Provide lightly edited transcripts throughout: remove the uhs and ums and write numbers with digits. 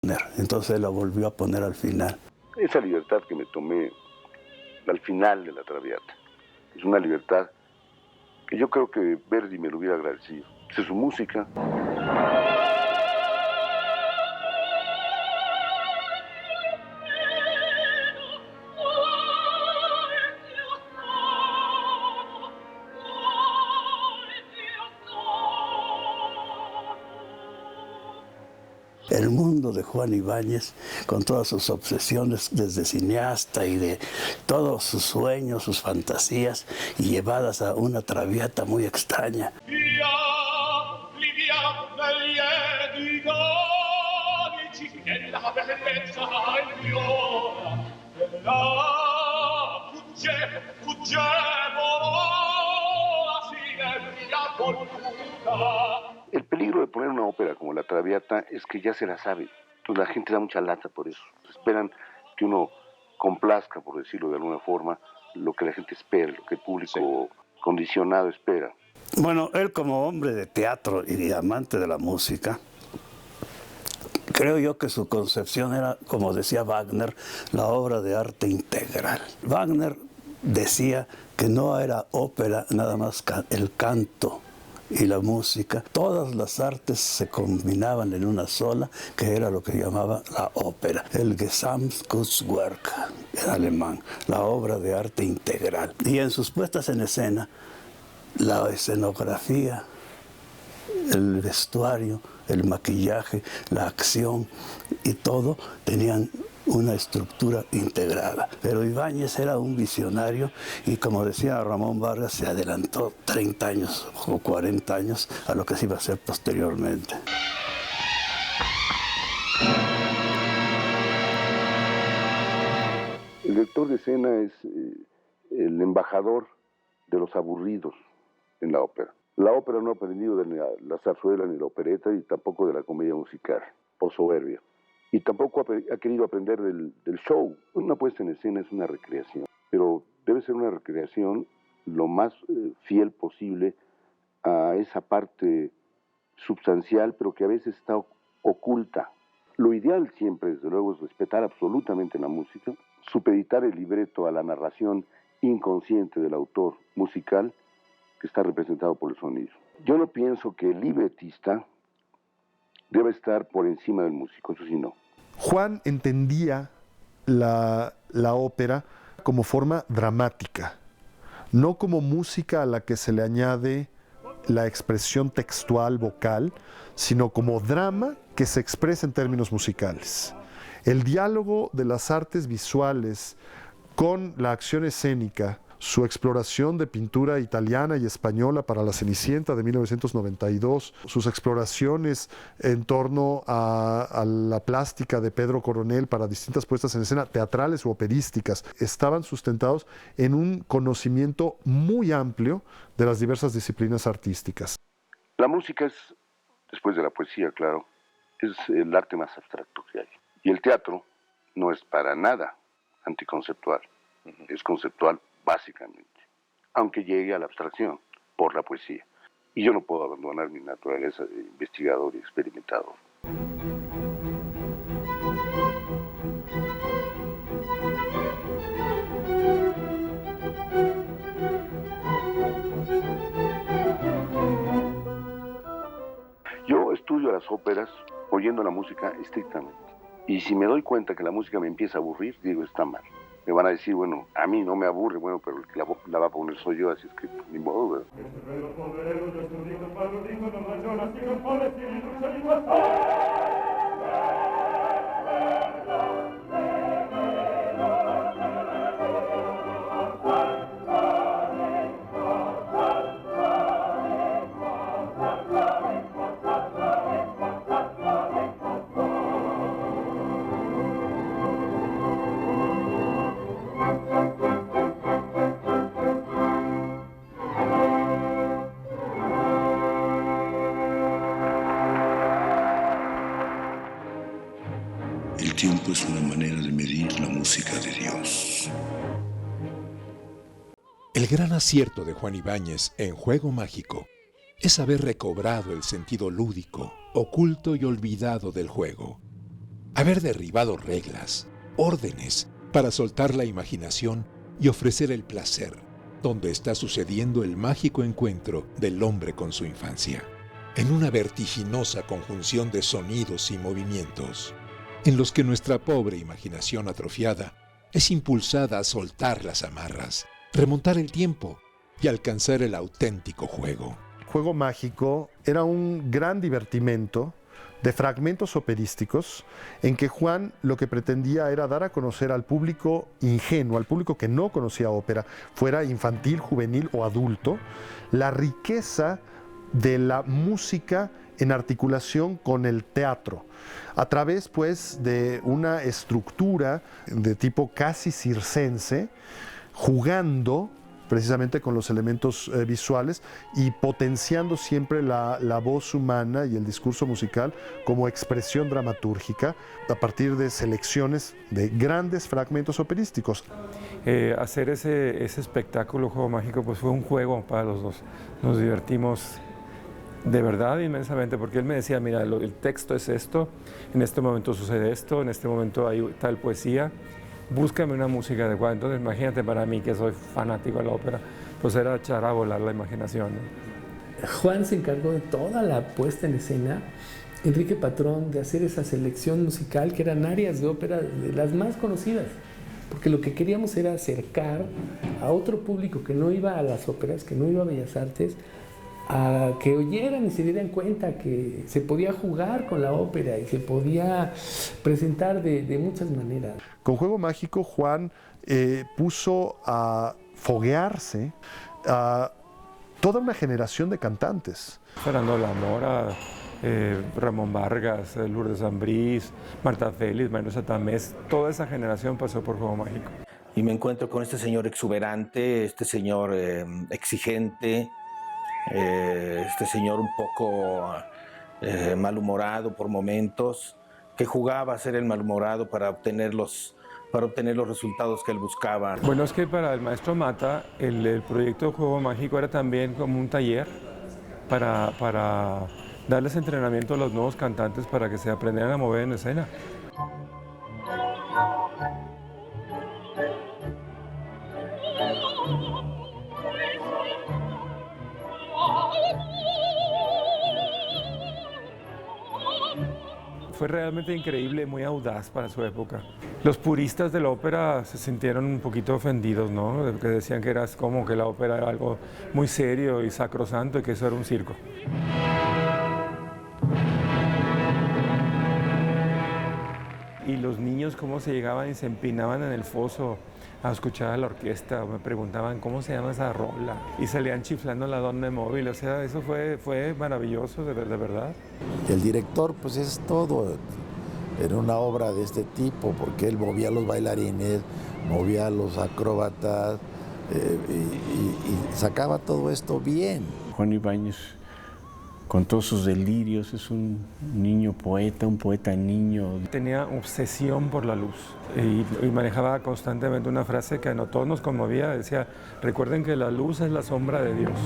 Entonces él la volvió a poner al final. Esa libertad que me tomé al final de la Traviata es una libertad que yo creo que Verdi me lo hubiera agradecido. Es su música. El mundo de Juan Ibáñez, con todas sus obsesiones desde cineasta y de todos sus sueños, sus fantasías, y llevadas a una Traviata muy extraña. El peligro de poner una ópera como la Traviata es que ya se la sabe. Entonces la gente da mucha lata por eso. Esperan que uno complazca, por decirlo de alguna forma, lo que la gente espera, lo que el público condicionado espera. Bueno, él como hombre de teatro y amante de la música, creo yo que su concepción era, como decía Wagner, la obra de arte integral. Wagner decía que no era ópera nada más el canto y la música, todas las artes se combinaban en una sola, que era lo que llamaba la ópera, el Gesamtkunstwerk en alemán, la obra de arte integral. Y en sus puestas en escena, la escenografía, el vestuario, el maquillaje, la acción y todo tenían una estructura integrada. Pero Ibáñez era un visionario y, como decía Ramón Vargas, se adelantó 30 años o 40 años a lo que se iba a hacer posteriormente. El director de escena es el embajador de los aburridos en la ópera. La ópera no ha aprendido de la zarzuela ni la opereta y tampoco de la comedia musical, por soberbia. Y tampoco ha querido aprender del show. Una puesta en escena es una recreación, pero debe ser una recreación lo más fiel posible a esa parte substancial, pero que a veces está oculta. Lo ideal siempre, desde luego, es respetar absolutamente la música, supeditar el libreto a la narración inconsciente del autor musical que está representado por el sonido. Yo no pienso que el libretista debe estar por encima del músico, eso sí no. Juan entendía la ópera como forma dramática, no como música a la que se le añade la expresión textual vocal, sino como drama que se expresa en términos musicales. El diálogo de las artes visuales con la acción escénica, su exploración de pintura italiana y española para La Cenicienta de 1992, sus exploraciones en torno a la plástica de Pedro Coronel para distintas puestas en escena, teatrales u operísticas, estaban sustentados en un conocimiento muy amplio de las diversas disciplinas artísticas. La música es, después de la poesía, claro, es el arte más abstracto que hay. Y el teatro no es para nada anticonceptual, es conceptual básicamente, aunque llegue a la abstracción por la poesía. Y yo no puedo abandonar mi naturaleza de investigador y experimentador. Yo estudio las óperas oyendo la música estrictamente. Y si me doy cuenta que la música me empieza a aburrir, digo, está mal. Me van a decir, bueno, a mí no me aburre, bueno, pero el que la va a poner soy yo, así es que ni modo, ¿verdad? El tiempo es una manera de medir la música de Dios. El gran acierto de Juan Ibáñez en Juego Mágico es haber recobrado el sentido lúdico, oculto y olvidado del juego. haber derribado reglas, órdenes, para soltar la imaginación y ofrecer el placer, donde está sucediendo el mágico encuentro del hombre con su infancia, en una vertiginosa conjunción de sonidos y movimientos, en los que nuestra pobre imaginación atrofiada es impulsada a soltar las amarras, remontar el tiempo y alcanzar el auténtico juego. Juego Mágico era un gran divertimento de fragmentos operísticos en que Juan lo que pretendía era dar a conocer al público ingenuo, al público que no conocía ópera, fuera infantil, juvenil o adulto, la riqueza de la música en articulación con el teatro, a través pues de una estructura de tipo casi circense, jugando precisamente con los elementos visuales y potenciando siempre la voz humana y el discurso musical como expresión dramatúrgica a partir de selecciones de grandes fragmentos operísticos. Hacer ese espectáculo Juego Mágico pues fue un juego para los dos. Nos divertimos de verdad inmensamente, porque él me decía, mira, el texto es esto, en este momento sucede esto, en este momento hay tal poesía, búscame una música adecuada. Entonces imagínate para mí, que soy fanático de la ópera, pues era echar a volar la imaginación, ¿no? Juan se encargó de toda la puesta en escena, Enrique Patrón, de hacer esa selección musical, que eran áreas de ópera de las más conocidas, porque lo que queríamos era acercar a otro público que no iba a las óperas, que no iba a Bellas Artes, a que oyeran y se dieran cuenta que se podía jugar con la ópera y se podía presentar de muchas maneras. Con Juego Mágico, Juan puso a foguearse a toda una generación de cantantes. Fernando Lamora, Ramón Vargas, Lourdes Ambrís, Marta Félix, Manuel Satamés, toda esa generación pasó por Juego Mágico. Y me encuentro con este señor exuberante, este señor exigente, este señor un poco malhumorado por momentos, que jugaba a ser el malhumorado para obtener los resultados que él buscaba. Bueno, es que para el maestro Mata el proyecto de Juego Mágico era también como un taller para darles entrenamiento a los nuevos cantantes para que se aprendieran a mover en escena. Fue realmente increíble, muy audaz para su época. Los puristas de la ópera se sintieron un poquito ofendidos, ¿no? Que decían que era como que la ópera era algo muy serio y sacrosanto y que eso era un circo. Y los niños cómo se llegaban y se empinaban en el foso a escuchar a la orquesta, o me preguntaban cómo se llama esa rola, y salían chiflando la Donne Móvil. O sea, eso fue maravilloso, de verdad. El director, pues es todo en una obra de este tipo, porque él movía a los bailarines, movía a los acróbatas y sacaba todo esto bien. Juan Ibáñez, con todos sus delirios, es un niño poeta, un poeta niño. Tenía obsesión por la luz y manejaba constantemente una frase que a todos nos conmovía. Decía, recuerden que la luz es la sombra de Dios.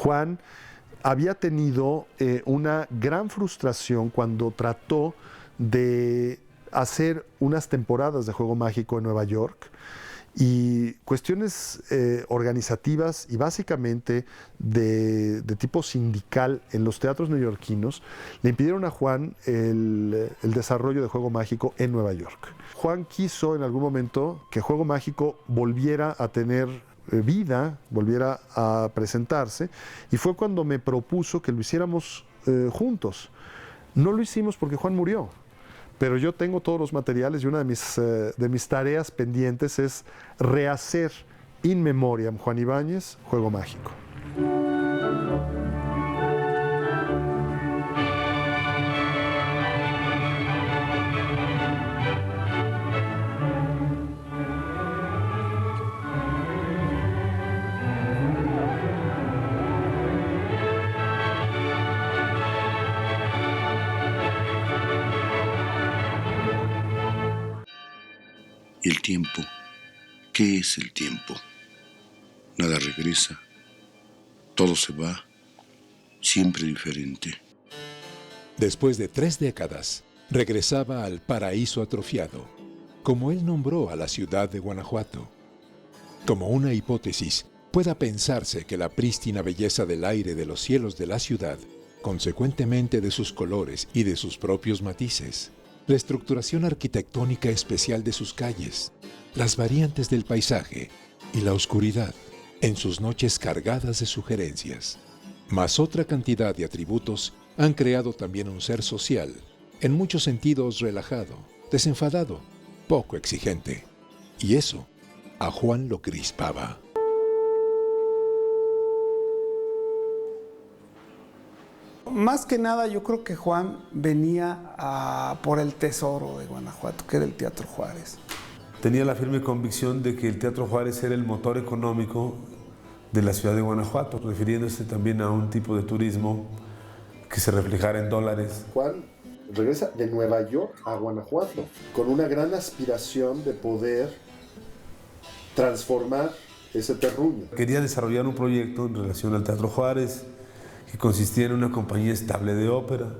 Juan había tenido una gran frustración cuando trató de hacer unas temporadas de Juego Mágico en Nueva York, y cuestiones organizativas y básicamente de tipo sindical en los teatros neoyorquinos le impidieron a Juan el desarrollo de Juego Mágico en Nueva York. Juan quiso en algún momento que Juego Mágico volviera a tener vida, volviera a presentarse, y fue cuando me propuso que lo hiciéramos juntos. No lo hicimos porque Juan murió, pero yo tengo todos los materiales y una de mis tareas pendientes es rehacer in memoriam Juan Ibáñez, Juego Mágico. tiempo, ¿qué es el tiempo? Nada regresa, todo se va, siempre diferente. Después de 3 décadas, regresaba al paraíso atrofiado, como él nombró a la ciudad de Guanajuato. Como una hipótesis, pueda pensarse que la prístina belleza del aire de los cielos de la ciudad, consecuentemente de sus colores y de sus propios matices, la estructuración arquitectónica especial de sus calles, las variantes del paisaje y la oscuridad en sus noches cargadas de sugerencias, más otra cantidad de atributos, han creado también un ser social, en muchos sentidos relajado, desenfadado, poco exigente. Y eso a Juan lo crispaba. Más que nada, yo creo que Juan venía por el tesoro de Guanajuato, que era el Teatro Juárez. Tenía la firme convicción de que el Teatro Juárez era el motor económico de la ciudad de Guanajuato, refiriéndose también a un tipo de turismo que se reflejara en dólares. Juan regresa de Nueva York a Guanajuato con una gran aspiración de poder transformar ese terruño. Quería desarrollar un proyecto en relación al Teatro Juárez que consistía en una compañía estable de ópera.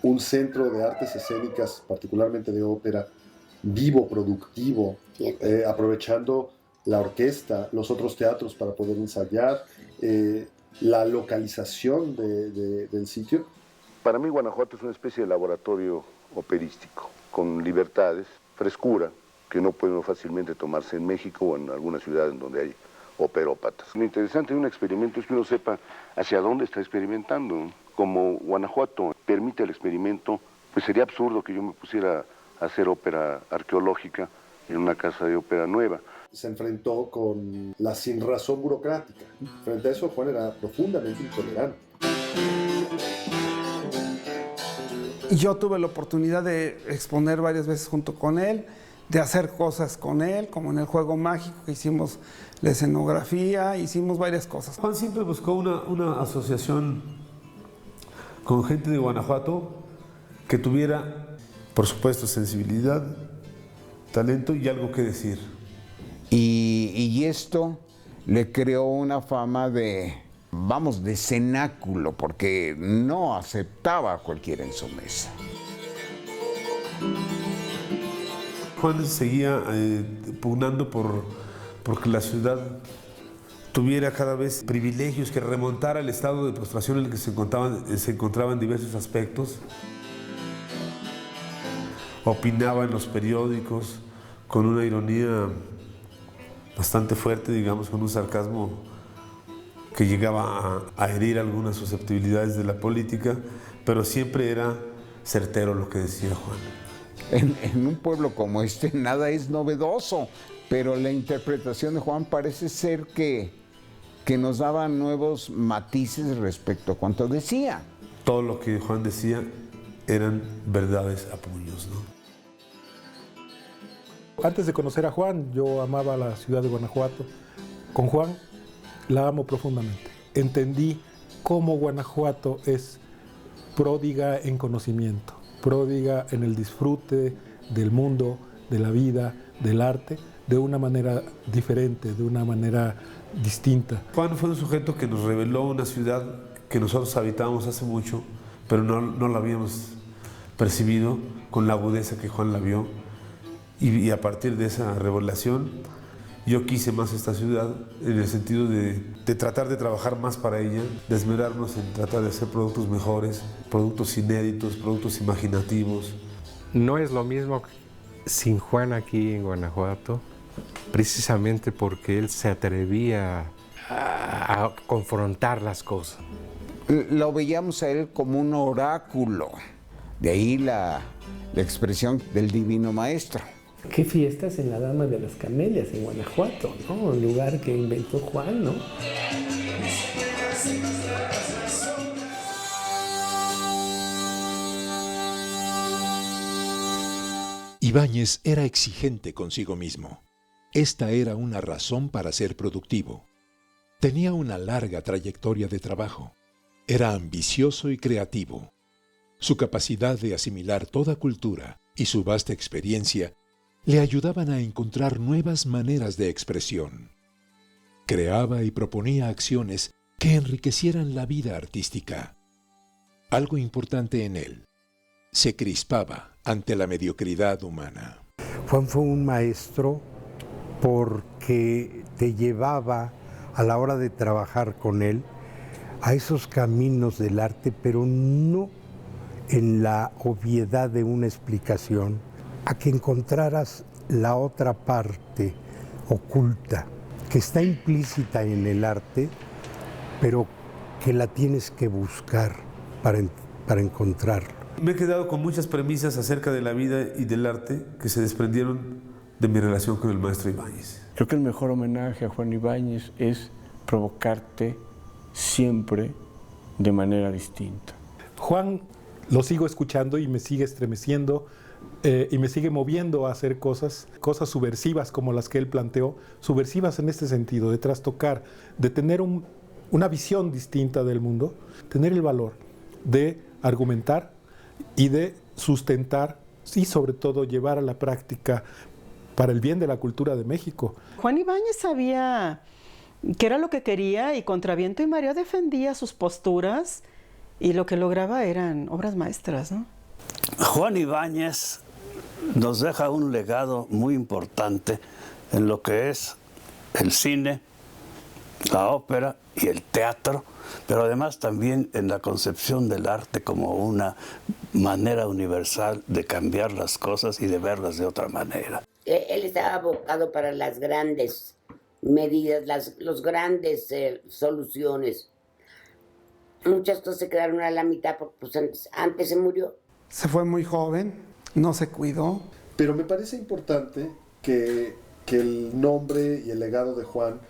Un centro de artes escénicas, particularmente de ópera, vivo, productivo, aprovechando la orquesta, los otros teatros para poder ensayar, la localización del sitio. Para mí Guanajuato es una especie de laboratorio operístico, con libertades, frescura, que no pueden fácilmente tomarse en México o en alguna ciudad en donde hay operópatas. Lo interesante de un experimento es que uno sepa hacia dónde está experimentando. Como Guanajuato permite el experimento, pues sería absurdo que yo me pusiera a hacer ópera arqueológica en una casa de ópera nueva. Se enfrentó con la sinrazón burocrática. Frente a eso, Juan era profundamente intolerante. Yo tuve la oportunidad de exponer varias veces junto con él, de hacer cosas con él, como en el Juego Mágico, que hicimos la escenografía, hicimos varias cosas. Juan siempre buscó una asociación con gente de Guanajuato que tuviera, por supuesto, sensibilidad, talento y algo que decir. Y esto le creó una fama de cenáculo, porque no aceptaba a cualquiera en su mesa. Juan seguía pugnando por que la ciudad tuviera cada vez privilegios, que remontara el estado de prostración en el que se encontraba en diversos aspectos. Opinaba en los periódicos con una ironía bastante fuerte, digamos, con un sarcasmo que llegaba a herir algunas susceptibilidades de la política, pero siempre era certero lo que decía Juan. En un pueblo como este nada es novedoso, pero la interpretación de Juan parece ser que nos daba nuevos matices respecto a cuanto decía. Todo lo que Juan decía eran verdades a puños, ¿no? Antes de conocer a Juan, yo amaba la ciudad de Guanajuato. Con Juan la amo profundamente. Entendí cómo Guanajuato es pródiga en conocimiento, pródiga en el disfrute del mundo, de la vida, del arte, de una manera diferente, de una manera distinta. Juan fue un sujeto que nos reveló una ciudad que nosotros habitábamos hace mucho, pero no la habíamos percibido con la agudeza que Juan la vio. Y a partir de esa revelación, yo quise más esta ciudad en el sentido de tratar de trabajar más para ella, de esmerarnos en tratar de hacer productos mejores, productos inéditos, productos imaginativos. No es lo mismo sin Juan aquí en Guanajuato, precisamente porque él se atrevía a confrontar las cosas. Lo veíamos a él como un oráculo, de ahí la expresión del Divino Maestro. Qué fiestas en la Dama de las Camelias en Guanajuato, ¿no? Un lugar que inventó Juan, ¿no? Ibáñez era exigente consigo mismo. Esta era una razón para ser productivo. Tenía una larga trayectoria de trabajo. Era ambicioso y creativo. Su capacidad de asimilar toda cultura y su vasta experiencia le ayudaban a encontrar nuevas maneras de expresión. Creaba y proponía acciones que enriquecieran la vida artística. Algo importante en él: se crispaba ante la mediocridad humana. Juan fue un maestro porque te llevaba a la hora de trabajar con él a esos caminos del arte, pero no en la obviedad de una explicación, a que encontraras la otra parte oculta, que está implícita en el arte, pero que la tienes que buscar para encontrarlo. Me he quedado con muchas premisas acerca de la vida y del arte que se desprendieron de mi relación con el maestro Ibáñez. Creo que el mejor homenaje a Juan Ibáñez es provocarte siempre de manera distinta. Juan, lo sigo escuchando y me sigue estremeciendo y me sigue moviendo a hacer cosas subversivas como las que él planteó, subversivas en este sentido, de trastocar, de tener una visión distinta del mundo, tener el valor de argumentar y de sustentar y sobre todo llevar a la práctica para el bien de la cultura de México. Juan Ibáñez sabía qué era lo que quería y contra viento y marea defendía sus posturas y lo que lograba eran obras maestras, ¿no? Juan Ibáñez nos deja un legado muy importante en lo que es el cine, la ópera y el teatro, pero además también en la concepción del arte como una manera universal de cambiar las cosas y de verlas de otra manera. Él estaba abocado para las grandes medidas, los grandes soluciones. Muchas cosas se quedaron a la mitad porque pues, antes se murió. Se fue muy joven, no se cuidó. Pero me parece importante que el nombre y el legado de Juan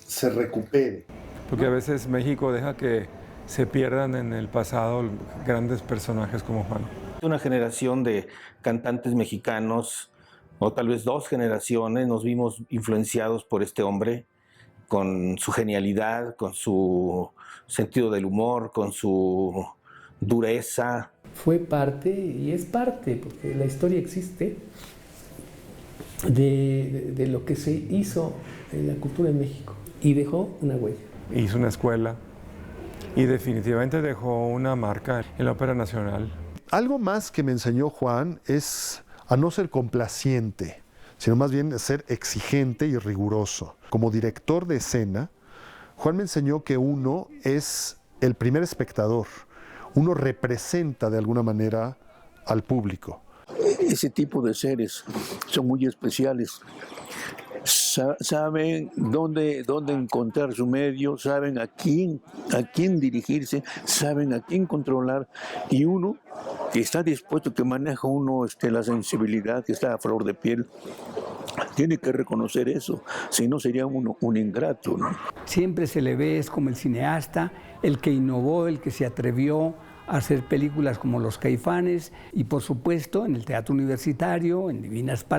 se recupere. Porque a veces México deja que se pierdan en el pasado grandes personajes como Juan. Una generación de cantantes mexicanos, o tal vez dos generaciones, nos vimos influenciados por este hombre, con su genialidad, con su sentido del humor, con su dureza. Fue parte y es parte, porque la historia existe, de lo que se hizo en la cultura en México y dejó una huella. Hizo una escuela y definitivamente dejó una marca en la Ópera Nacional. Algo más que me enseñó Juan es a no ser complaciente, sino más bien a ser exigente y riguroso. Como director de escena, Juan me enseñó que uno es el primer espectador, uno representa de alguna manera al público. Ese tipo de seres son muy especiales. Saben dónde encontrar su medio, saben a quién dirigirse, saben a quién controlar, y uno que está dispuesto, que maneja uno la sensibilidad, que está a flor de piel, tiene que reconocer eso, si no sería uno un ingrato, ¿no? Siempre se le ve, es como el cineasta, el que innovó, el que se atrevió a hacer películas como Los Caifanes y por supuesto en el teatro universitario, en Divinas Palabras.